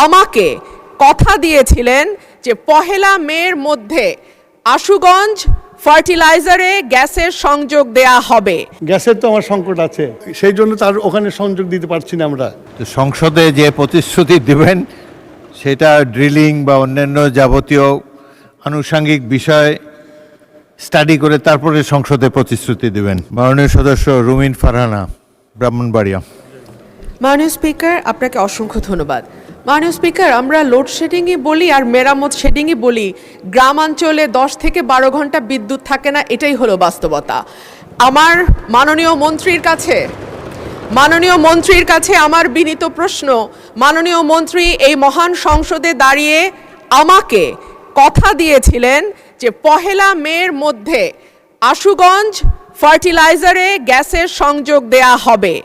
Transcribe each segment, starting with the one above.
আমাকে কথা দিয়েছিলেন যে 1 মের মধ্যে আশুগঞ্জ ফার্টিলাইজারে গ্যাসের সংযোগ দেয়া হবে। গ্যাসের তো আমার সংকট আছে, সেই জন্য তার ওখানে সংযোগ দিতে পারছি না আমরা। তো সংসদে যে প্রতিশ্রুতি দেবেন সেটা ড্রিলিং বা অন্যান্য যাবতীয় আনুষঙ্গিক বিষয় স্টাডি করে তারপরে সংসদে প্রতিশ্রুতি দেবেন। মাননীয় সদস্য রুমিন ফারহানা, ব্রাহ্মণবাড়িয়া। মাননীয় স্পিকার, আপনাকে অসংখ্য ধন্যবাদ। মাননীয় স্পিকার, আমরা লোডশেডিংই বলি আর মেরামত শেডিংই বলি, গ্রামাঞ্চলে 10 থেকে 12 ঘন্টা বিদ্যুৎ থাকে না, এটাই হলো বাস্তবতা। আমার মাননীয় মন্ত্রীর কাছে আমার বিনীত প্রশ্ন, মাননীয় মন্ত্রী এই মহান সংসদে দাঁড়িয়ে আমাকে কথা দিয়েছিলেন যে 1 মের মধ্যে আশুগঞ্জ ফার্টিলাইজারে গ্যাসের সংযোগ দেয়া হবে।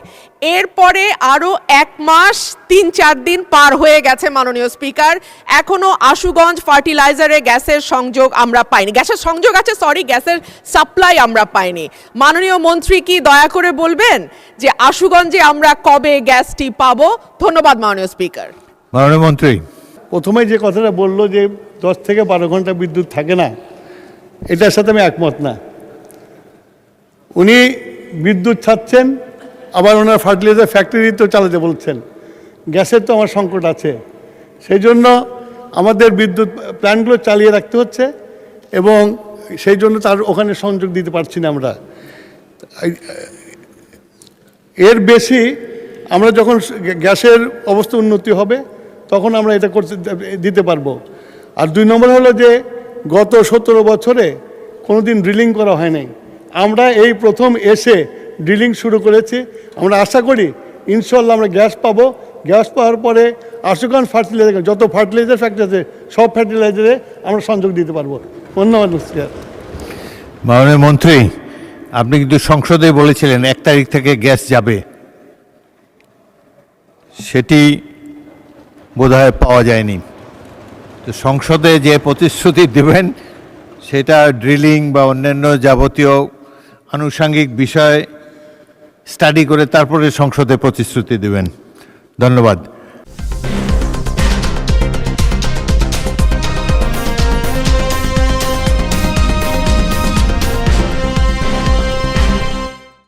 এরপরে আরও 1 মাস 3-4 দিন পার হয়ে গেছে মাননীয় স্পিকার, এখনো আশুগঞ্জ ফার্টিলাইজারে গ্যাসের সংযোগ আমরা পাইনি। গ্যাসের সংযোগ আছে, গ্যাসের সাপ্লাই আমরা পাইনি। মাননীয় মন্ত্রী কি দয়া করে বলবেন যে আশুগঞ্জে আমরা কবে গ্যাসটি পাবো? ধন্যবাদ মাননীয় স্পিকার। মাননীয় মন্ত্রী। প্রথমে যে কথাটা বললো যে 10 থেকে 12 ঘন্টা বিদ্যুৎ থাকে না, এটার সাথে আমি একমত না। উনি বিদ্যুৎ ছাড়ছেন, আবার ওনার ফার্টিলাইজার ফ্যাক্টরি তো চালাতে বলছেন। গ্যাসের তো আমার সংকট আছে, সেই জন্য আমাদের বিদ্যুৎ প্ল্যান্টগুলো চালিয়ে রাখতে হচ্ছে এবং সেই জন্য তার ওখানে সংযোগ দিতে পারছি না আমরা। এর বেশি আমরা যখন গ্যাসের অবস্থা উন্নতি হবে তখন আমরা এটা দিতে পারবো। আর 2 নম্বর হলো যে গত 17 বছরে কোনোদিন ড্রিলিং করা হয় নাই, আমরা এই প্রথম এসে ড্রিলিং শুরু করেছি। আমরা আশা করি ইনশাল্লাহ আমরা গ্যাস পাবো। গ্যাস পাওয়ার পরে আশুগঞ্জ ফার্টিলাইজার, যত ফার্টিলাইজার ফ্যাক্টরি আছে সব ফার্টিলাইজারে আমরা সংযোগ দিতে পারবো। ধন্যবাদ স্যার। মাননীয় মন্ত্রী, আপনি কিন্তু সংসদে বলেছিলেন 1 তারিখ থেকে গ্যাস যাবে, সেটি বোধহয় পাওয়া যায়নি। তো সংসদে যে প্রতিশ্রুতি দেবেন সেটা ড্রিলিং বা অন্যান্য যাবতীয় আনুষঙ্গিক বিষয় স্টাডি করে তারপরে সংসদে প্রতিশ্রুতি দেবেন। ধন্যবাদ।